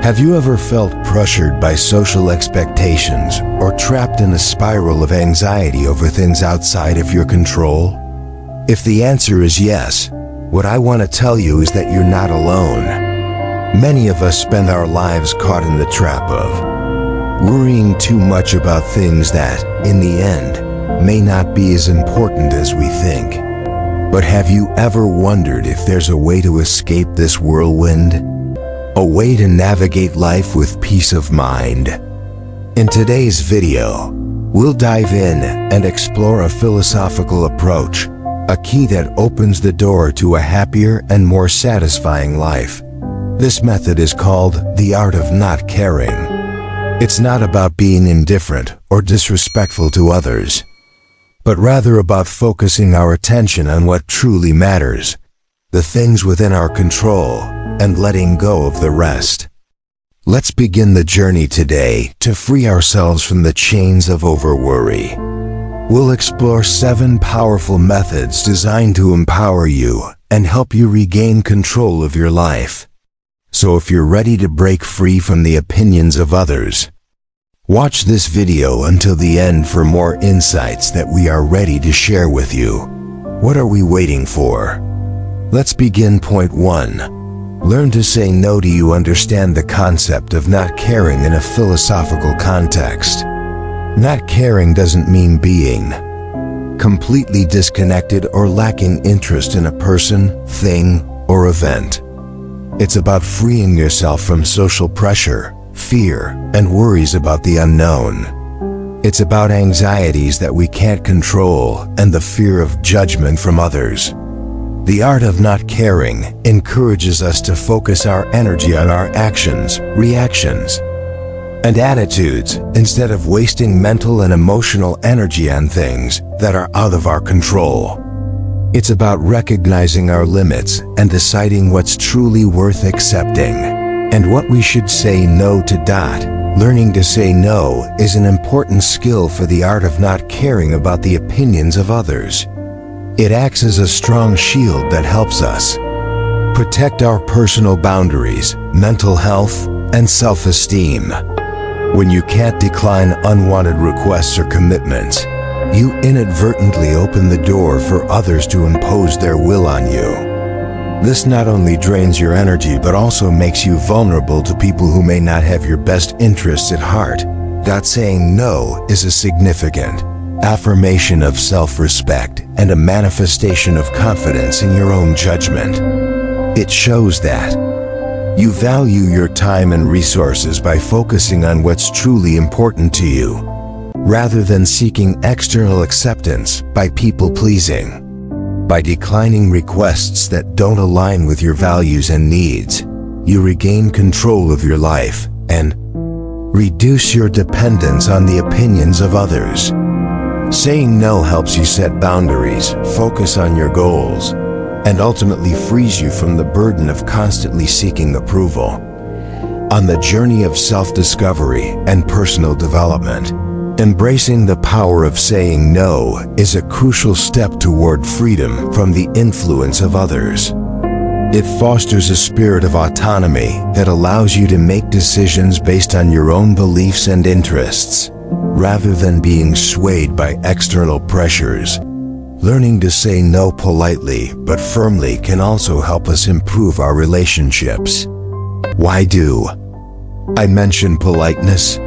Have you ever felt pressured by social expectations or trapped in a spiral of anxiety over things outside of your control? If the answer is yes, what I want to tell you is that you're not alone. Many of us spend our lives caught in the trap of worrying too much about things that, in the end, may not be as important as we think. But have you ever wondered if there's a way to escape this whirlwind? A way to navigate life with peace of mind? In today's video, we'll dive in and explore a philosophical approach, a key that opens the door to a happier and more satisfying life. This method is called the art of not caring. It's not about being indifferent or disrespectful to others, but rather about focusing our attention on what truly matters, the things within our control, and letting go of the rest. Let's begin the journey today to free ourselves from the chains of overworry. We'll explore 7 powerful methods designed to empower you and help you regain control of your life. So if you're ready to break free from the opinions of others, watch this video until the end for more insights that we are ready to share with you. What are we waiting for? Let's begin. Point 1. Learn to say no. Do you understand the concept of not caring in a philosophical context? Not caring doesn't mean being completely disconnected or lacking interest in a person, thing, or event. It's about freeing yourself from social pressure, fear, and worries about the unknown. It's about anxieties that we can't control and the fear of judgment from others. The art of not caring encourages us to focus our energy on our actions, reactions, and attitudes instead of wasting mental and emotional energy on things that are out of our control. It's about recognizing our limits and deciding what's truly worth accepting and what we should say no to. Learning to say no is an important skill for the art of not caring about the opinions of others. It acts as a strong shield that helps us protect our personal boundaries, mental health, and self-esteem. When you can't decline unwanted requests or commitments, you inadvertently open the door for others to impose their will on you. This not only drains your energy but also makes you vulnerable to people who may not have your best interests at heart. Saying no is a significant affirmation of self-respect and a manifestation of confidence in your own judgment. It shows that you value your time and resources by focusing on what's truly important to you, rather than seeking external acceptance by people-pleasing. By declining requests that don't align with your values and needs, you regain control of your life and reduce your dependence on the opinions of others. Saying no helps you set boundaries, focus on your goals, and ultimately frees you from the burden of constantly seeking approval. On the journey of self-discovery and personal development, embracing the power of saying no is a crucial step toward freedom from the influence of others. It fosters a spirit of autonomy that allows you to make decisions based on your own beliefs and interests, rather than being swayed by external pressures. Learning to say no politely but firmly can also help us improve our relationships. Why do I mention politeness?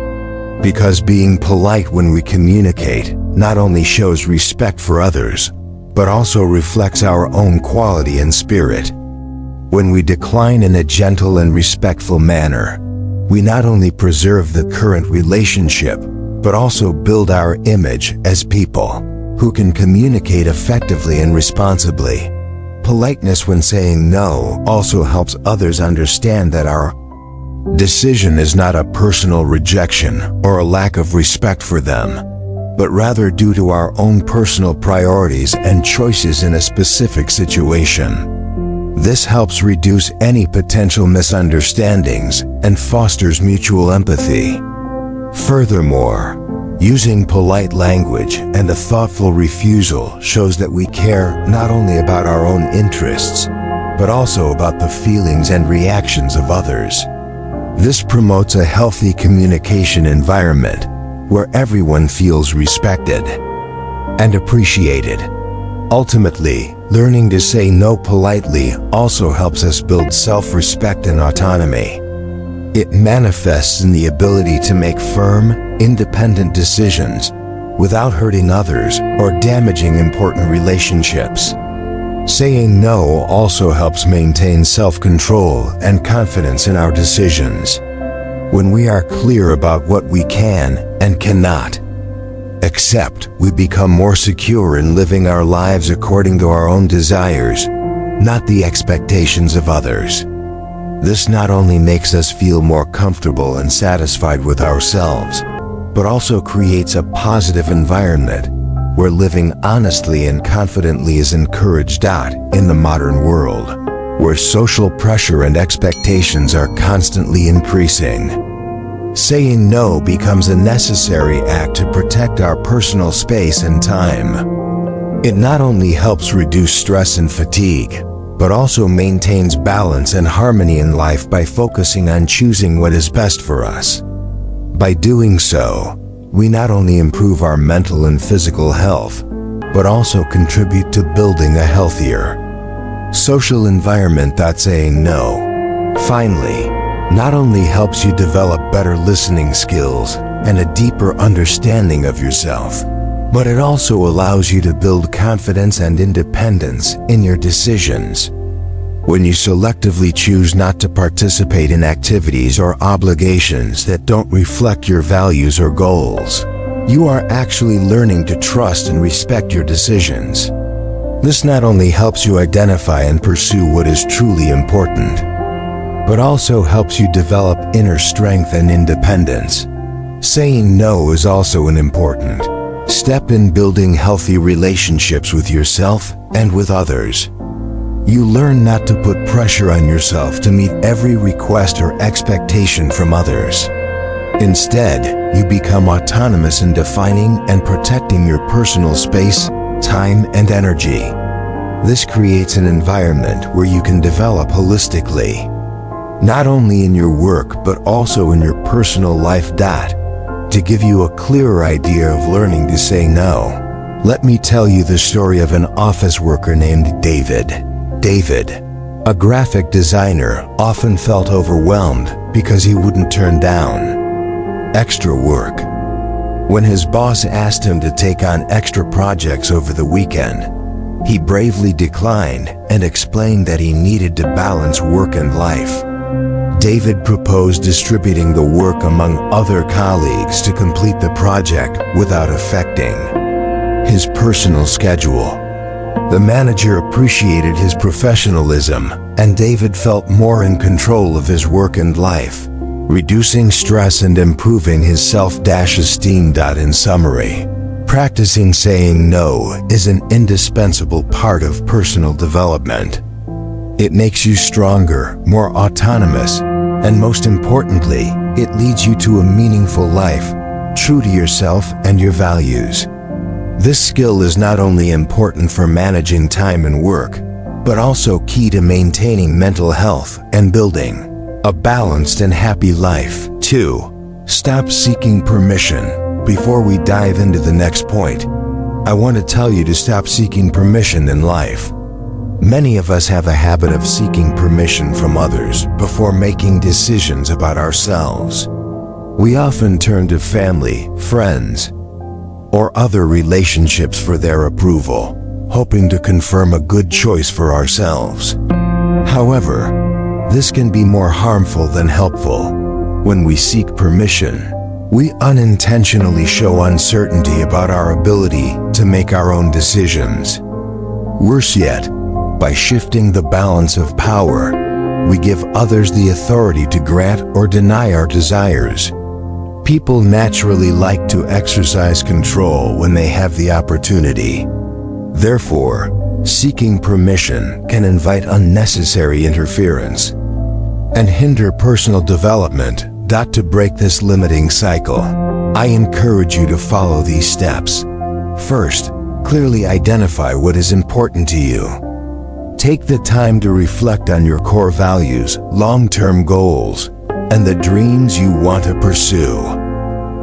Because being polite when we communicate not only shows respect for others, but also reflects our own quality and spirit. When we decline in a gentle and respectful manner, we not only preserve the current relationship, but also build our image as people who can communicate effectively and responsibly. Politeness when saying no also helps others understand that our decision is not a personal rejection or a lack of respect for them, but rather due to our own personal priorities and choices in a specific situation. This helps reduce any potential misunderstandings and fosters mutual empathy. Furthermore, using polite language and a thoughtful refusal shows that we care not only about our own interests, but also about the feelings and reactions of others. This promotes a healthy communication environment where everyone feels respected and appreciated. Ultimately, learning to say no politely also helps us build self-respect and autonomy. It manifests in the ability to make firm, independent decisions without hurting others or damaging important relationships. Saying no also helps maintain self-control and confidence in our decisions. When we are clear about what we can and cannot accept, we become more secure in living our lives according to our own desires, not the expectations of others. This not only makes us feel more comfortable and satisfied with ourselves, but also creates a positive environment where living honestly and confidently is encouraged. In the modern world, where social pressure and expectations are constantly increasing, saying no becomes a necessary act to protect our personal space and time. It not only helps reduce stress and fatigue, but also maintains balance and harmony in life by focusing on choosing what is best for us. By doing so, we not only improve our mental and physical health, but also contribute to building a healthier social environment. Saying no, finally, not only helps you develop better listening skills and a deeper understanding of yourself, but it also allows you to build confidence and independence in your decisions. When you selectively choose not to participate in activities or obligations that don't reflect your values or goals, you are actually learning to trust and respect your decisions. This not only helps you identify and pursue what is truly important, but also helps you develop inner strength and independence. Saying no is also an important step in building healthy relationships with yourself and with others. You learn not to put pressure on yourself to meet every request or expectation from others. Instead, you become autonomous in defining and protecting your personal space, time, and energy. This creates an environment where you can develop holistically, not only in your work but also in your personal life. To give you a clearer idea of learning to say no, let me tell you the story of an office worker named David. David, a graphic designer, often felt overwhelmed because he wouldn't turn down extra work. When his boss asked him to take on extra projects over the weekend, he bravely declined and explained that he needed to balance work and life. David proposed distributing the work among other colleagues to complete the project without affecting his personal schedule. The manager appreciated his professionalism, and David felt more in control of his work and life, reducing stress and improving his self-esteem. In summary, practicing saying no is an indispensable part of personal development. It makes you stronger, more autonomous, and most importantly, it leads you to a meaningful life, true to yourself and your values. This skill is not only important for managing time and work, but also key to maintaining mental health and building a balanced and happy life. 2. Stop seeking permission. Before we dive into the next point, I want to tell you to stop seeking permission in life. Many of us have a habit of seeking permission from others before making decisions about ourselves. We often turn to family, friends, or other relationships for their approval, hoping to confirm a good choice for ourselves. However, this can be more harmful than helpful. When we seek permission, we unintentionally show uncertainty about our ability to make our own decisions. Worse yet, by shifting the balance of power, we give others the authority to grant or deny our desires. People naturally like to exercise control when they have the opportunity. Therefore, seeking permission can invite unnecessary interference and hinder personal development. To break this limiting cycle, I encourage you to follow these steps. First, clearly identify what is important to you. Take the time to reflect on your core values, long-term goals, and the dreams you want to pursue.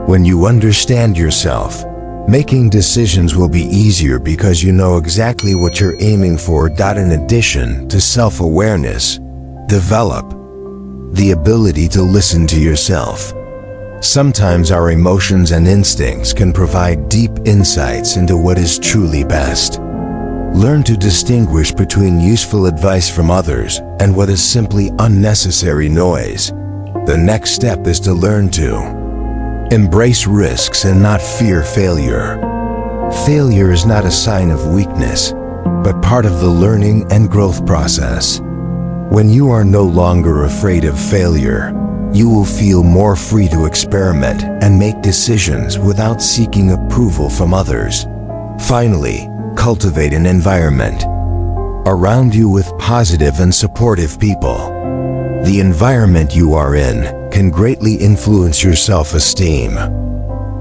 When you understand yourself, making decisions will be easier because you know exactly what you're aiming for. In addition to self-awareness, develop the ability to listen to yourself. Sometimes our emotions and instincts can provide deep insights into what is truly best. Learn to distinguish between useful advice from others and what is simply unnecessary noise. The next step is to learn to embrace risks and not fear failure. Failure is not a sign of weakness, but part of the learning and growth process. When you are no longer afraid of failure, you will feel more free to experiment and make decisions without seeking approval from others. Finally, cultivate an environment around you with positive and supportive people. The environment you are in can greatly influence your self-esteem.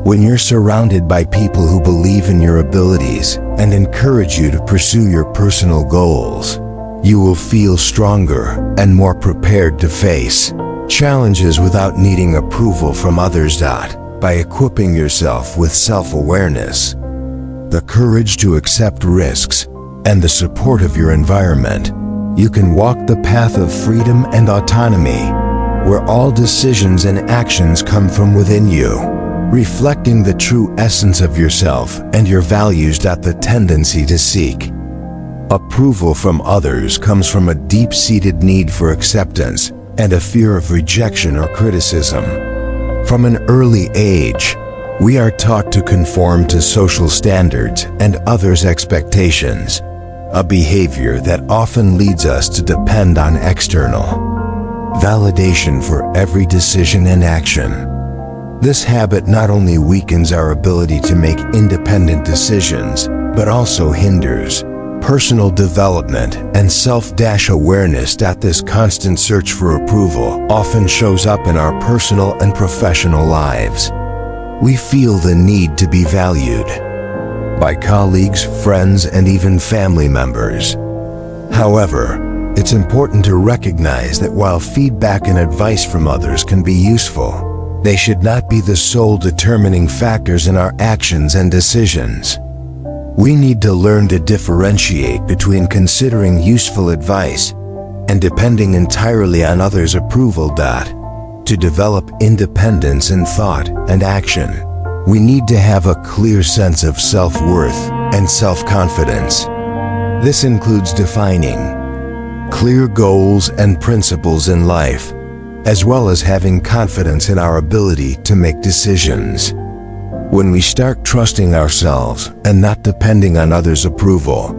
When you're surrounded by people who believe in your abilities and encourage you to pursue your personal goals, you will feel stronger and more prepared to face challenges without needing approval from others. By equipping yourself with self-awareness, the courage to accept risks, and the support of your environment, you can walk the path of freedom and autonomy, where all decisions and actions come from within you, reflecting the true essence of yourself and your values. The tendency to seek approval from others comes from a deep-seated need for acceptance and a fear of rejection or criticism. From an early age, we are taught to conform to social standards and others' expectations, a behavior that often leads us to depend on external validation for every decision and action. This habit not only weakens our ability to make independent decisions, but also hinders personal development and self-awareness. This constant search for approval often shows up in our personal and professional lives. We feel the need to be valued by colleagues, friends, and even family members. However, it's important to recognize that while feedback and advice from others can be useful, they should not be the sole determining factors in our actions and decisions. We need to learn to differentiate between considering useful advice and depending entirely on others' approval. To develop independence in thought and action, we need to have a clear sense of self-worth and self-confidence. This includes defining clear goals and principles in life, as well as having confidence in our ability to make decisions. When we start trusting ourselves and not depending on others' approval,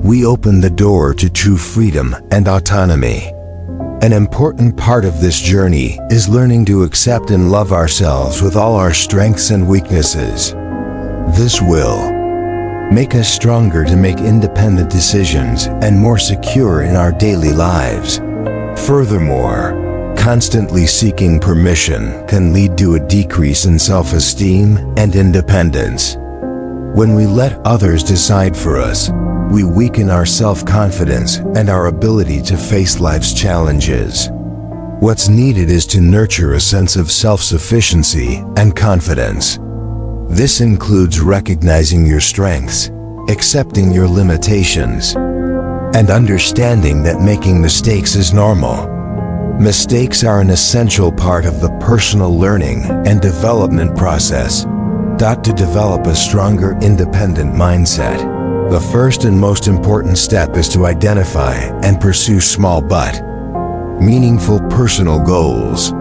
we open the door to true freedom and autonomy. An important part of this journey is learning to accept and love ourselves with all our strengths and weaknesses. This will make us stronger to make independent decisions and more secure in our daily lives. Furthermore, constantly seeking permission can lead to a decrease in self-esteem and independence. When we let others decide for us, we weaken our self-confidence and our ability to face life's challenges. What's needed is to nurture a sense of self-sufficiency and confidence. This includes recognizing your strengths, accepting your limitations, and understanding that making mistakes is normal. Mistakes are an essential part of the personal learning and development process. To develop a stronger, independent mindset, the first and most important step is to identify and pursue small but meaningful personal goals.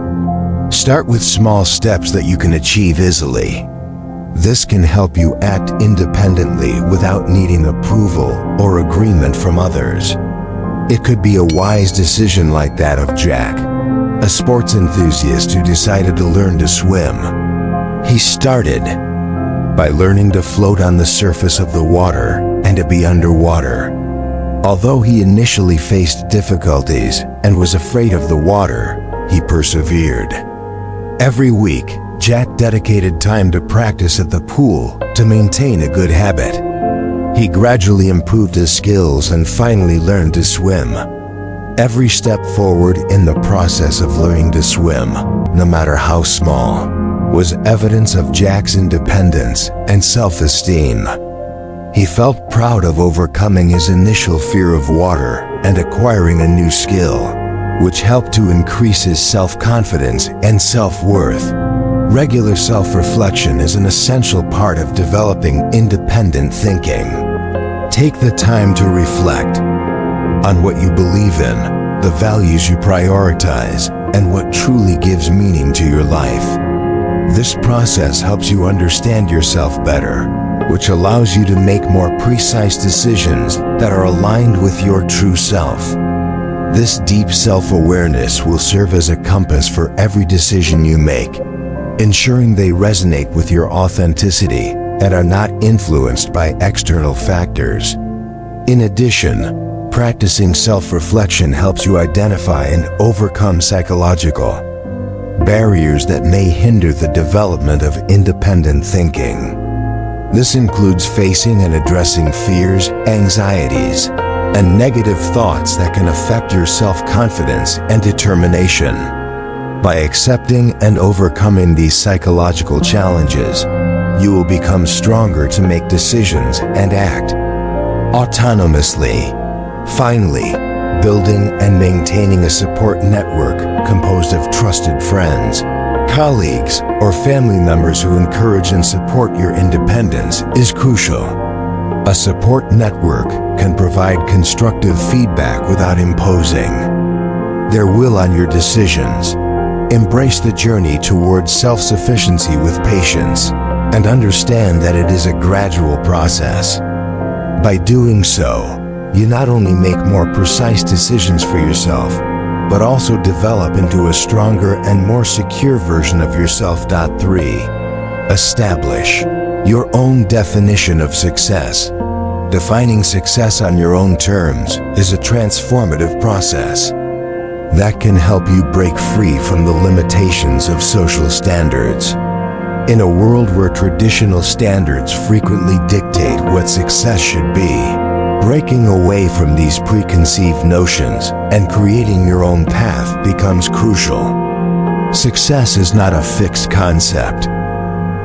Start with small steps that you can achieve easily. This can help you act independently without needing approval or agreement from others. It could be a wise decision like that of Jack, a sports enthusiast who decided to learn to swim. He started by learning to float on the surface of the water and to be underwater. Although he initially faced difficulties and was afraid of the water, he persevered. Every week, Jack dedicated time to practice at the pool to maintain a good habit. He gradually improved his skills and finally learned to swim. Every step forward in the process of learning to swim, no matter how small, was evidence of Jack's independence and self-esteem. He felt proud of overcoming his initial fear of water and acquiring a new skill, which helped to increase his self-confidence and self-worth. Regular self-reflection is an essential part of developing independent thinking. Take the time to reflect on what you believe in, the values you prioritize, and what truly gives meaning to your life. This process helps you understand yourself better, which allows you to make more precise decisions that are aligned with your true self. This deep self-awareness will serve as a compass for every decision you make, ensuring they resonate with your authenticity and are not influenced by external factors. In addition, practicing self-reflection helps you identify and overcome psychological barriers that may hinder the development of independent thinking. This includes facing and addressing fears, anxieties, and negative thoughts that can affect your self-confidence and determination. By accepting and overcoming these psychological challenges, you will become stronger to make decisions and act autonomously. Finally, building and maintaining a support network composed of trusted friends, colleagues, or family members who encourage and support your independence is crucial. A support network can provide constructive feedback without imposing their will on your decisions. Embrace the journey towards self-sufficiency with patience, and understand that it is a gradual process. By doing so, you not only make more precise decisions for yourself, but also develop into a stronger and more secure version of yourself. 3. Establish your own definition of success. Defining success on your own terms is a transformative process that can help you break free from the limitations of social standards. In a world where traditional standards frequently dictate what success should be, breaking away from these preconceived notions and creating your own path becomes crucial. Success is not a fixed concept.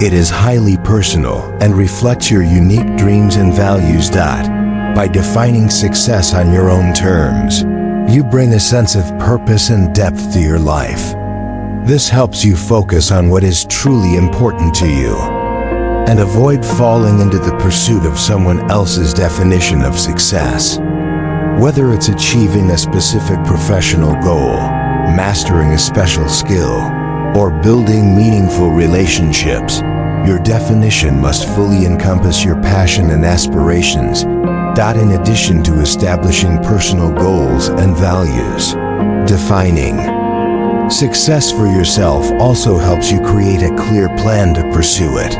It is highly personal and reflects your unique dreams and values. By defining success on your own terms, you bring a sense of purpose and depth to your life. This helps you focus on what is truly important to you and avoid falling into the pursuit of someone else's definition of success. Whether it's achieving a specific professional goal, mastering a special skill, or building meaningful relationships, your definition must fully encompass your passion and aspirations. In addition to establishing personal goals and values, defining success for yourself also helps you create a clear plan to pursue it.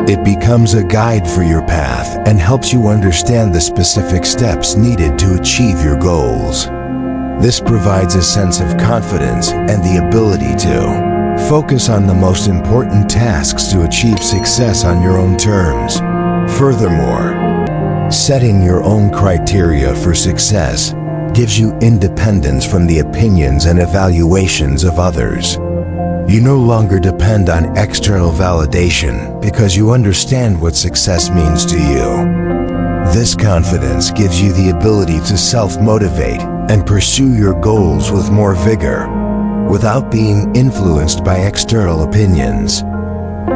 It becomes a guide for your path and helps you understand the specific steps needed to achieve your goals. This provides a sense of confidence and the ability to focus on the most important tasks to achieve success on your own terms. Furthermore, setting your own criteria for success gives you independence from the opinions and evaluations of others. You no longer depend on external validation because you understand what success means to you. This confidence gives you the ability to self-motivate and pursue your goals with more vigor, without being influenced by external opinions.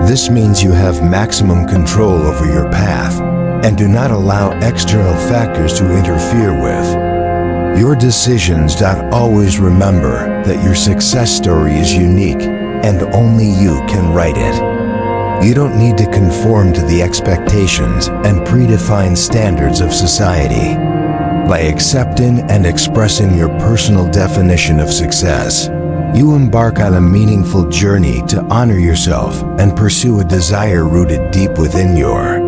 This means you have maximum control over your path and do not allow external factors to interfere with your decisions. Always remember that your success story is unique and only you can write it. You don't need to conform to the expectations and predefined standards of society. By accepting and expressing your personal definition of success, you embark on a meaningful journey to honor yourself and pursue a desire rooted deep within your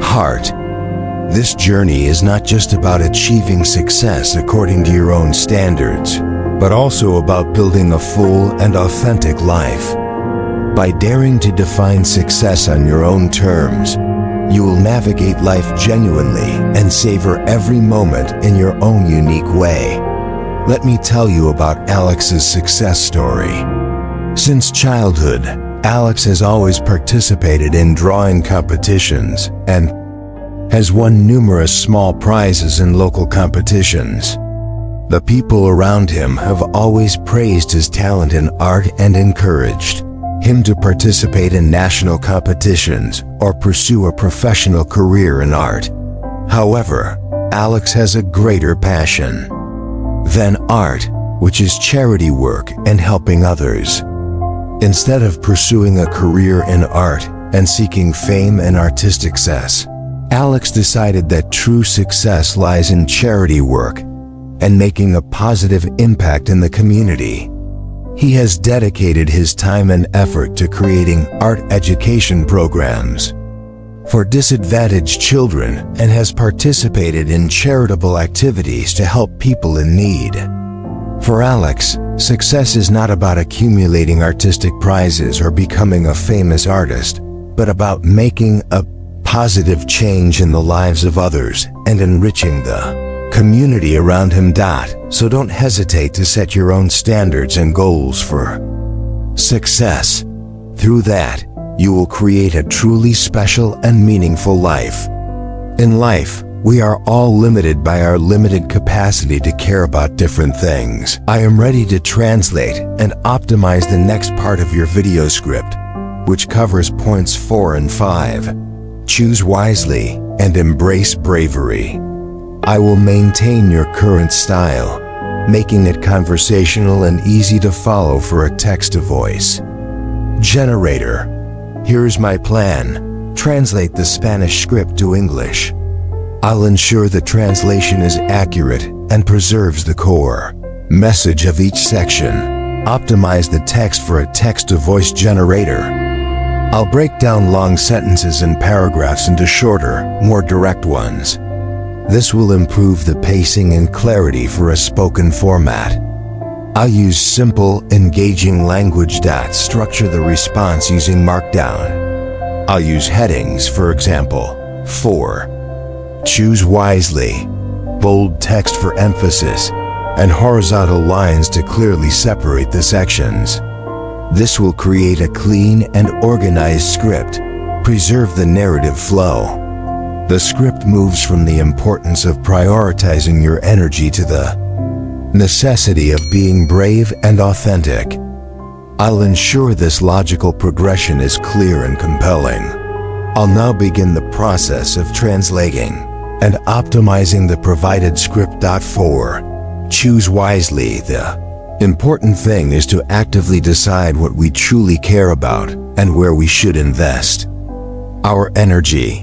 heart. This journey is not just about achieving success according to your own standards, but also about building a full and authentic life. By daring to define success on your own terms, you will navigate life genuinely and savor every moment in your own unique way. let me tell you about Alex's success story. Since childhood, Alex has always participated in drawing competitions and has won numerous small prizes in local competitions. The people around him have always praised his talent in art and encouraged him to participate in national competitions or pursue a professional career in art. However, Alex has a greater passion than art, which is charity work and helping others. Instead of pursuing a career in art and seeking fame and artistic success, Alex decided that true success lies in charity work and making a positive impact in the community. He has dedicated his time and effort to creating art education programs for disadvantaged children and has participated in charitable activities to help people in need. For Alex, success is not about accumulating artistic prizes or becoming a famous artist, but about making a positive change in the lives of others and enriching the community around him. So don't hesitate to set your own standards and goals for success. Through that, you will create a truly special and meaningful life. In life, we are all limited by our limited capacity to care about different things. I am ready to translate and optimize the next part of your video script, which covers points 4 and 5. Choose wisely and embrace bravery. I will maintain your current style, making it conversational and easy to follow for a text-to-voice generator. Here's my plan. Translate the Spanish script to English. I'll ensure the translation is accurate and preserves the core message of each section. Optimize the text for a text-to-voice generator. I'll break down long sentences and paragraphs into shorter, more direct ones. This will improve the pacing and clarity for a spoken format. I'll use simple, engaging language. Structure the response using Markdown. I'll use headings, for example, 4. Choose wisely. Bold text for emphasis, and horizontal lines to clearly separate the sections. This will create a clean and organized script. Preserve the narrative flow. The script moves from the importance of prioritizing your energy to the necessity of being brave and authentic. I'll ensure this logical progression is clear and compelling. I'll now begin the process of translating and optimizing the provided script. 4. Choose wisely. The important thing is to actively decide what we truly care about and where we should invest our energy.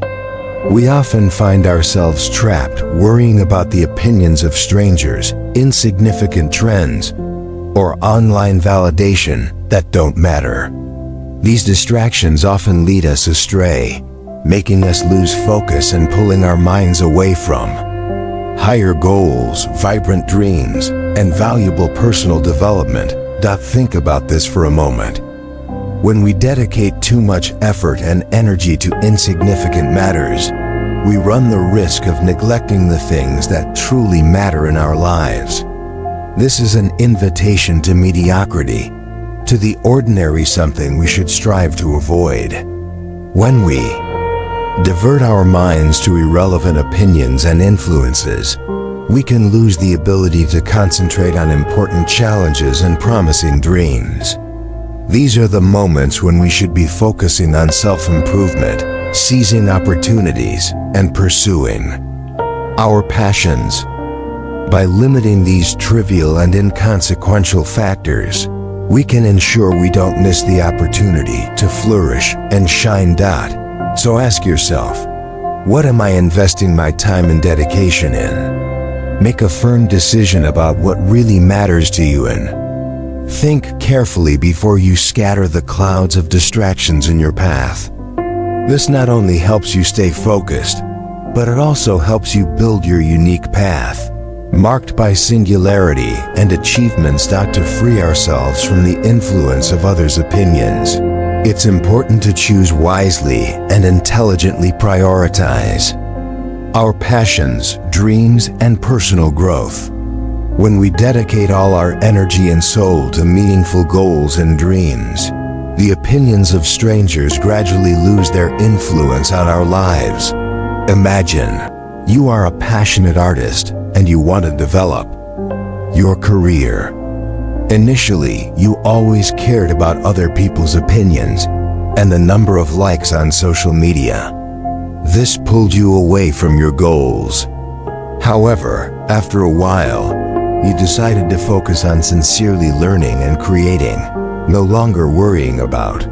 We often find ourselves trapped worrying about the opinions of strangers, insignificant trends, or online validation that don't matter. These distractions often lead us astray, making us lose focus and pulling our minds away from higher goals, vibrant dreams, and valuable personal development. Think about this for a moment. When we dedicate too much effort and energy to insignificant matters, we run the risk of neglecting the things that truly matter in our lives. This is an invitation to mediocrity, to the ordinary, something we should strive to avoid. When we divert our minds to irrelevant opinions and influences, we can lose the ability to concentrate on important challenges and promising dreams. These are the moments when we should be focusing on self-improvement, seizing opportunities, and pursuing our passions. By limiting these trivial and inconsequential factors, we can ensure we don't miss the opportunity to flourish and shine. So ask yourself, what am I investing my time and dedication in? Make a firm decision about what really matters to you and think carefully before you scatter the clouds of distractions in your path. This not only helps you stay focused, but it also helps you build your unique path, marked by singularity and achievements. To free ourselves from the influence of others' opinions, it's important to choose wisely and intelligently prioritize our passions, dreams, and personal growth. When we dedicate all our energy and soul to meaningful goals and dreams, the opinions of strangers gradually lose their influence on our lives. Imagine you are a passionate artist and you want to develop your career. Initially, you always cared about other people's opinions and the number of likes on social media. This pulled you away from your goals. However, after a while, you decided to focus on sincerely learning and creating, no longer worrying about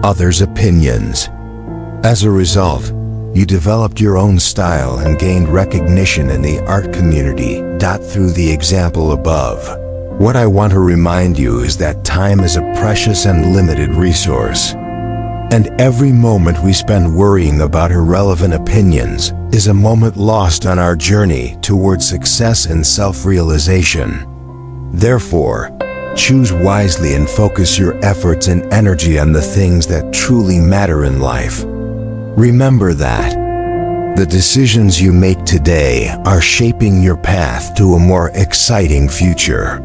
others' opinions. As a result, you developed your own style and gained recognition in the art community. Through the example above, what I want to remind you is that time is a precious and limited resource. And every moment we spend worrying about irrelevant opinions is a moment lost on our journey towards success and self-realization. Therefore, choose wisely and focus your efforts and energy on the things that truly matter in life. Remember that the decisions you make today are shaping your path to a more exciting future.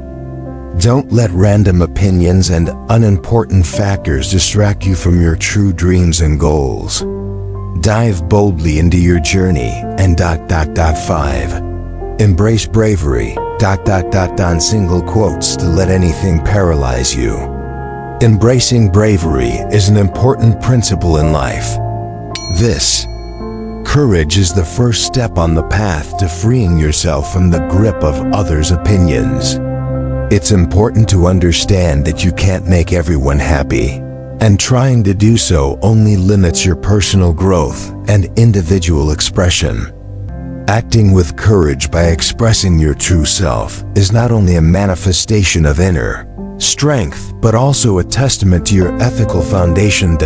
Don't let random opinions and unimportant factors distract you from your true dreams and goals. Dive boldly into your journey and ... 5. Embrace bravery ... on single quotes to let anything paralyze you. Embracing bravery is an important principle in life. This courage is the first step on the path to freeing yourself from the grip of others' opinions. It's important to understand that you can't make everyone happy, and trying to do so only limits your personal growth and individual expression. Acting with courage by expressing your true self is not only a manifestation of inner strength, but also a testament to your ethical foundation.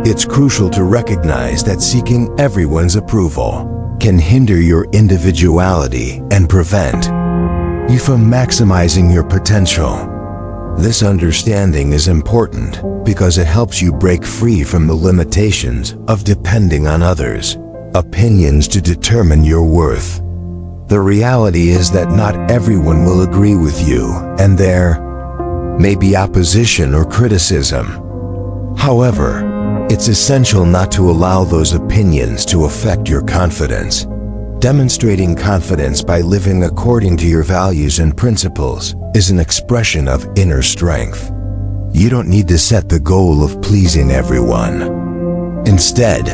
It's crucial to recognize that seeking everyone's approval can hinder your individuality and prevent you from maximizing your potential. This understanding is important because it helps you break free from the limitations of depending on others' opinions to determine your worth. The reality is that not everyone will agree with you, and there may be opposition or criticism. However, it's essential not to allow those opinions to affect your confidence. Demonstrating confidence by living according to your values and principles is an expression of inner strength. You don't need to set the goal of pleasing everyone. Instead,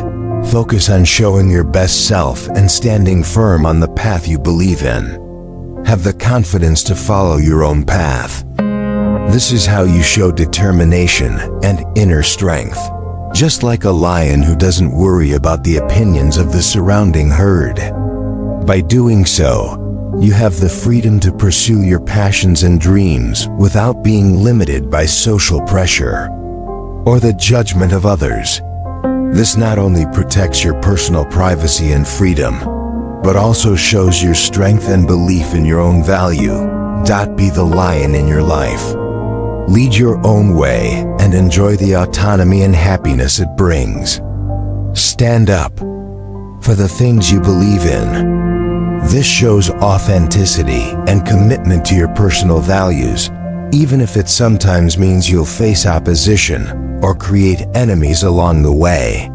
focus on showing your best self and standing firm on the path you believe in. Have the confidence to follow your own path. This is how you show determination and inner strength. Just like a lion who doesn't worry about the opinions of the surrounding herd. By doing so, you have the freedom to pursue your passions and dreams without being limited by social pressure or the judgment of others. This not only protects your personal privacy and freedom, but also shows your strength and belief in your own value. Be the lion in your life. Lead your own way and enjoy the autonomy and happiness it brings. Stand up for the things you believe in. This shows authenticity and commitment to your personal values, even if it sometimes means you'll face opposition or create enemies along the way.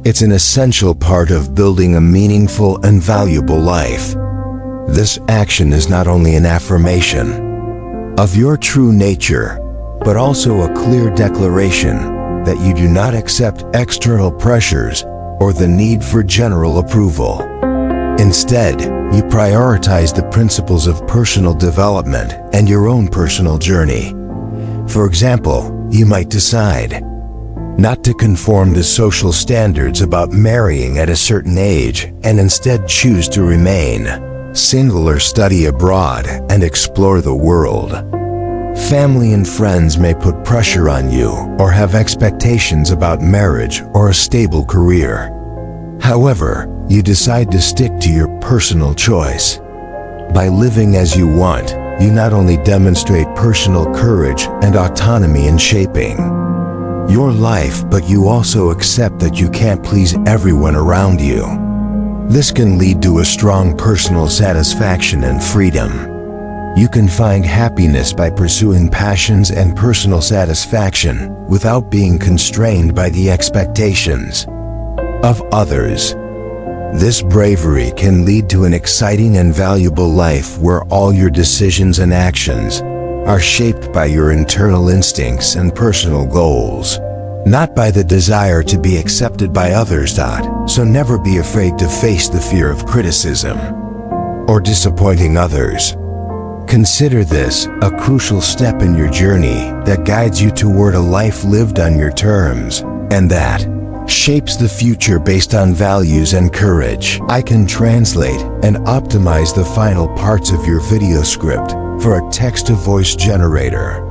It's an essential part of building a meaningful and valuable life. This action is not only an affirmation of your true nature, but also a clear declaration that you do not accept external pressures or the need for general approval. Instead, you prioritize the principles of personal development and your own personal journey. For example, you might decide not to conform to social standards about marrying at a certain age and instead choose to remain single or study abroad and explore the world. Family and friends may put pressure on you or have expectations about marriage or a stable career. However, you decide to stick to your personal choice. By living as you want, you not only demonstrate personal courage and autonomy in shaping your life, but you also accept that you can't please everyone around you. This can lead to a strong personal satisfaction and freedom. You can find happiness by pursuing passions and personal satisfaction without being constrained by the expectations of others. This bravery can lead to an exciting and valuable life where all your decisions and actions are shaped by your internal instincts and personal goals, not by the desire to be accepted by others. So never be afraid to face the fear of criticism or disappointing others. Consider this a crucial step in your journey that guides you toward a life lived on your terms, and that shapes the future based on values and courage. I can translate and optimize the final parts of your video script for a text-to-voice generator.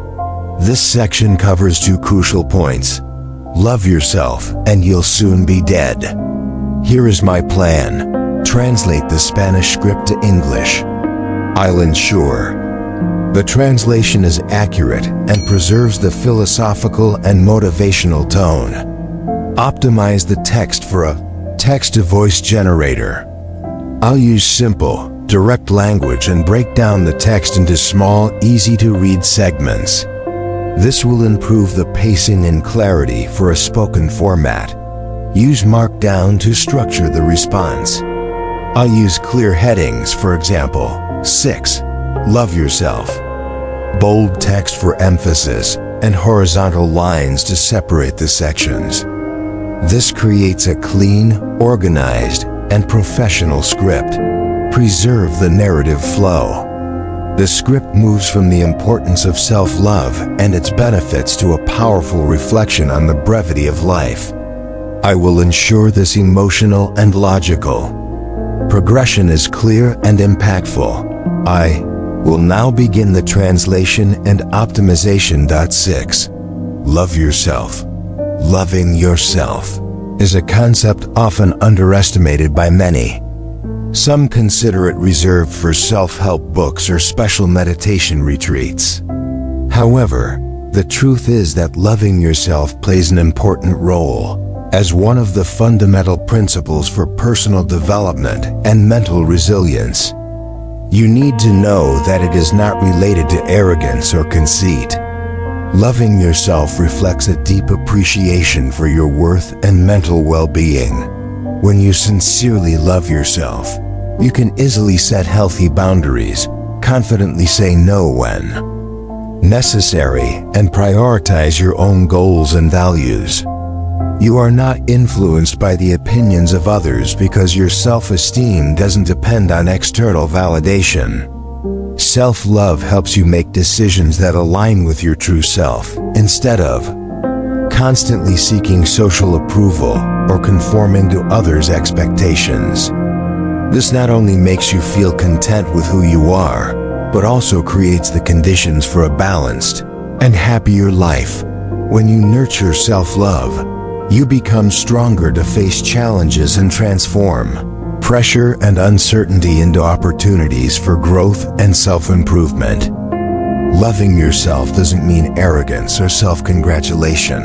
This section covers two crucial points. Love yourself, and you'll soon be dead. Here is my plan. Translate the Spanish script to English. I'll ensure the translation is accurate and preserves the philosophical and motivational tone. Optimize the text for a text-to-voice generator. I'll use simple, direct language and break down the text into small, easy-to-read segments. This will improve the pacing and clarity for a spoken format. Use Markdown to structure the response. I'll use clear headings, for example, 6. Love yourself. Bold text for emphasis and horizontal lines to separate the sections. This creates a clean, organized, and professional script. Preserve the narrative flow. The script moves from the importance of self-love and its benefits to a powerful reflection on the brevity of life. I will ensure this emotional and logical progression is clear and impactful. I will now begin the translation and optimization. 6. Love yourself. Loving yourself is a concept often underestimated by many. Some consider it reserved for self-help books or special meditation retreats. However, the truth is that loving yourself plays an important role as one of the fundamental principles for personal development and mental resilience. You need to know that it is not related to arrogance or conceit. Loving yourself reflects a deep appreciation for your worth and mental well-being. When you sincerely love yourself, you can easily set healthy boundaries, confidently say no when necessary, and prioritize your own goals and values. You are not influenced by the opinions of others because your self-esteem doesn't depend on external validation. Self-love helps you make decisions that align with your true self, instead of constantly seeking social approval or conforming to others' expectations. This not only makes you feel content with who you are, but also creates the conditions for a balanced and happier life. When you nurture self-love, you become stronger to face challenges and transform pressure and uncertainty into opportunities for growth and self-improvement. Loving yourself doesn't mean arrogance or self-congratulation.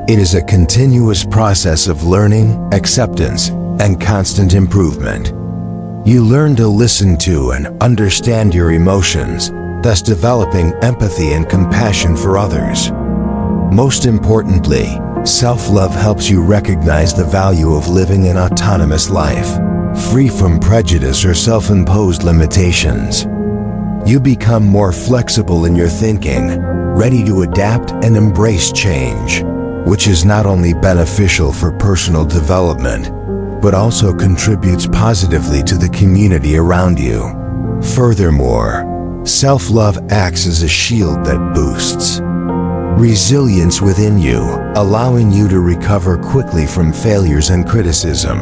It is a continuous process of learning, acceptance, and constant improvement. You learn to listen to and understand your emotions, thus developing empathy and compassion for others. Most importantly, self-love helps you recognize the value of living an autonomous life, free from prejudice or self-imposed limitations. You become more flexible in your thinking, ready to adapt and embrace change, which is not only beneficial for personal development, but also contributes positively to the community around you. Furthermore, self-love acts as a shield that boosts resilience within you, allowing you to recover quickly from failures and criticism.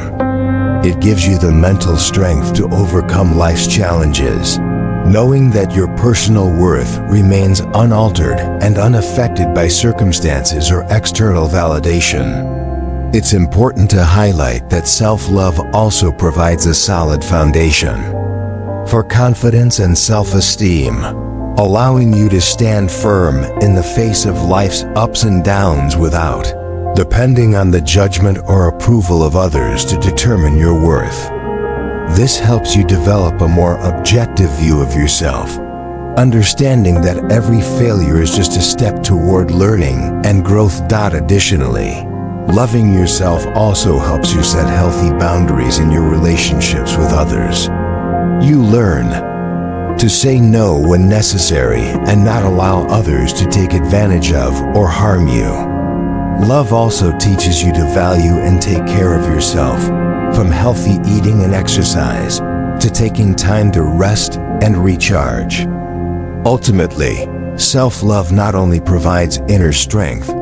It gives you the mental strength to overcome life's challenges, knowing that your personal worth remains unaltered and unaffected by circumstances or external validation. It's important to highlight that self-love also provides a solid foundation for confidence and self-esteem, allowing you to stand firm in the face of life's ups and downs without depending on the judgment or approval of others to determine your worth. This helps you develop a more objective view of yourself, understanding that every failure is just a step toward learning and growth. Additionally, loving yourself also helps you set healthy boundaries in your relationships with others. You learn to say no when necessary and not allow others to take advantage of or harm you. Love also teaches you to value and take care of yourself, from healthy eating and exercise to taking time to rest and recharge. Ultimately, self-love not only provides inner strength,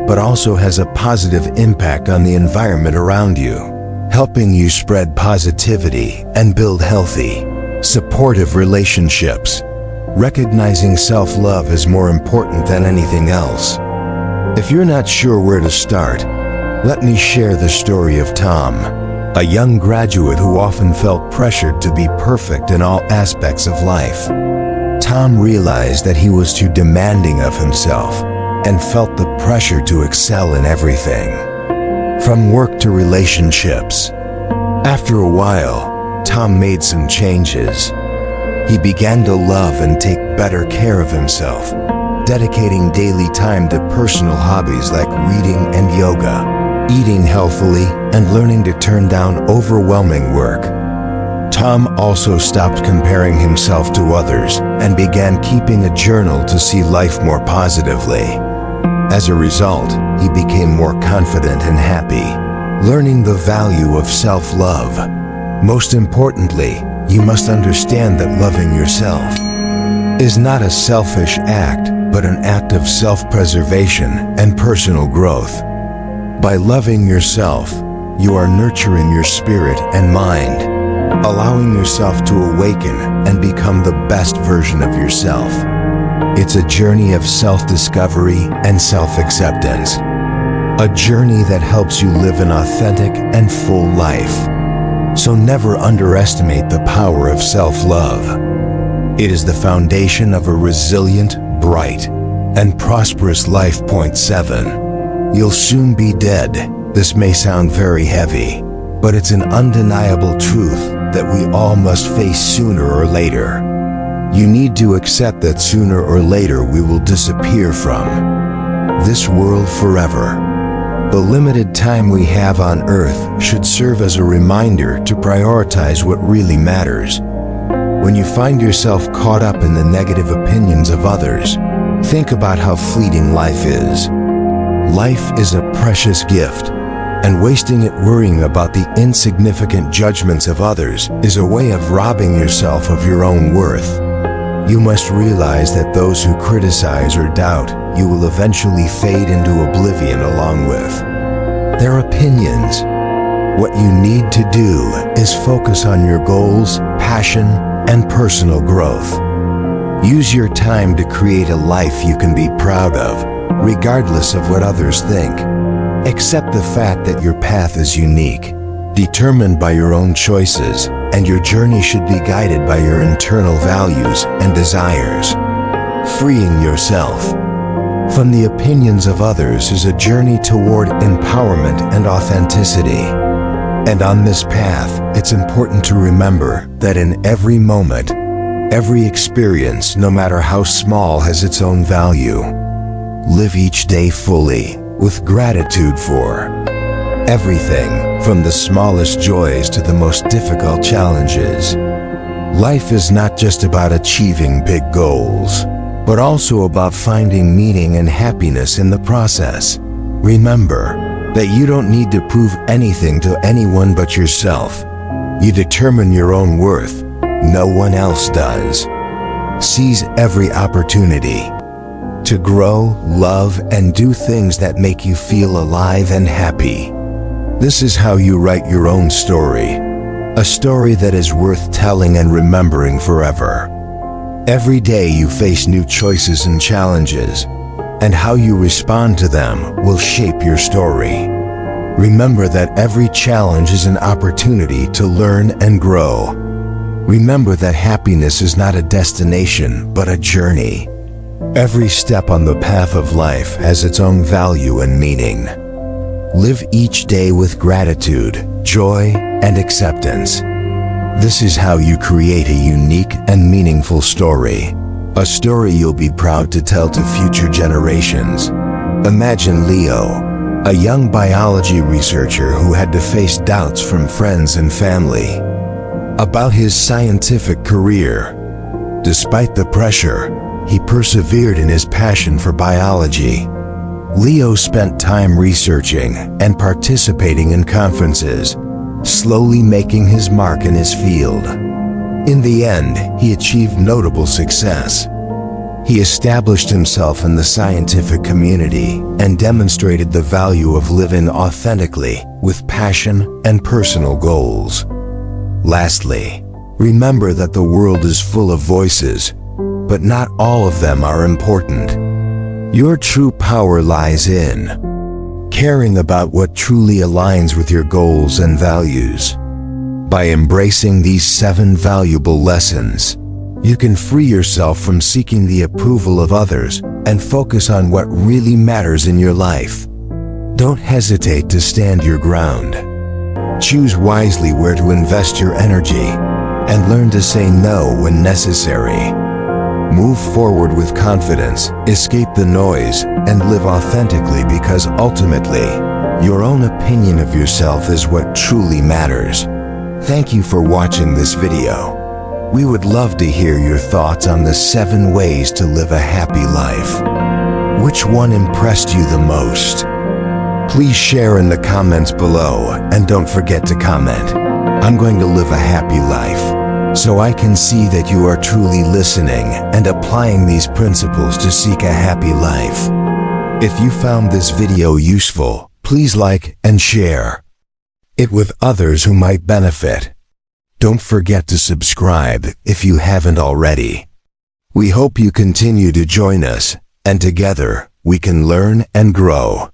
but also has a positive impact on the environment around you, helping you spread positivity and build healthy, supportive relationships. Recognizing self-love is more important than anything else. If you're not sure where to start, let me share the story of Tom, a young graduate who often felt pressured to be perfect in all aspects of life. Tom realized that he was too demanding of himself and felt the pressure to excel in everything, from work to relationships. After a while, Tom made some changes. He began to love and take better care of himself, dedicating daily time to personal hobbies like reading and yoga, eating healthily, and learning to turn down overwhelming work. Tom also stopped comparing himself to others and began keeping a journal to see life more positively. As a result, he became more confident and happy, learning the value of self-love. Most importantly, you must understand that loving yourself is not a selfish act, but an act of self-preservation and personal growth. By loving yourself, you are nurturing your spirit and mind, allowing yourself to awaken and become the best version of yourself. It's a journey of self-discovery and self-acceptance, a journey that helps you live an authentic and full life. So never underestimate the power of self-love. It is the foundation of a resilient, bright, and prosperous life. Point 7. You'll soon be dead. This may sound very heavy, but it's an undeniable truth that we all must face sooner or later. You need to accept that sooner or later we will disappear from this world forever. The limited time we have on Earth should serve as a reminder to prioritize what really matters. When you find yourself caught up in the negative opinions of others, think about how fleeting life is. Life is a precious gift, and wasting it worrying about the insignificant judgments of others is a way of robbing yourself of your own worth. You must realize that those who criticize or doubt you will eventually fade into oblivion along with their opinions. What you need to do is focus on your goals, passion, and personal growth. Use your time to create a life you can be proud of, regardless of what others think. Accept the fact that your path is unique, determined by your own choices, and your journey should be guided by your internal values and desires. Freeing yourself from the opinions of others is a journey toward empowerment and authenticity. And on this path, it's important to remember that in every moment, every experience, no matter how small, has its own value. Live each day fully, with gratitude for everything, from the smallest joys to the most difficult challenges. Life is not just about achieving big goals, but also about finding meaning and happiness in the process. Remember that you don't need to prove anything to anyone but yourself. You determine your own worth. No one else does. Seize every opportunity to grow, love, and do things that make you feel alive and happy. This is how you write your own story, a story that is worth telling and remembering forever. Every day you face new choices and challenges, and how you respond to them will shape your story. Remember that every challenge is an opportunity to learn and grow. Remember that happiness is not a destination, but a journey. Every step on the path of life has its own value and meaning. Live each day with gratitude, joy, and acceptance. This is how you create a unique and meaningful story. A story you'll be proud to tell to future generations. Imagine Leo, a young biology researcher who had to face doubts from friends and family about his scientific career. Despite the pressure, he persevered in his passion for biology. Leo spent time researching and participating in conferences, slowly making his mark in his field. In the end, he achieved notable success. He established himself in the scientific community and demonstrated the value of living authentically with passion and personal goals. Lastly, remember that the world is full of voices, but not all of them are important. Your true power lies in caring about what truly aligns with your goals and values. By embracing these 7 valuable lessons, you can free yourself from seeking the approval of others and focus on what really matters in your life. Don't hesitate to stand your ground. Choose wisely where to invest your energy and learn to say no when necessary. Move forward with confidence, escape the noise, and live authentically, because ultimately, your own opinion of yourself is what truly matters. Thank you for watching this video. We would love to hear your thoughts on the 7 ways to live a happy life. Which one impressed you the most? Please share in the comments below, and don't forget to comment, "I'm going to live a happy life," so I can see that you are truly listening and applying these principles to seek a happy life. If you found this video useful, please like and share it with others who might benefit. Don't forget to subscribe if you haven't already. We hope you continue to join us, and together we can learn and grow.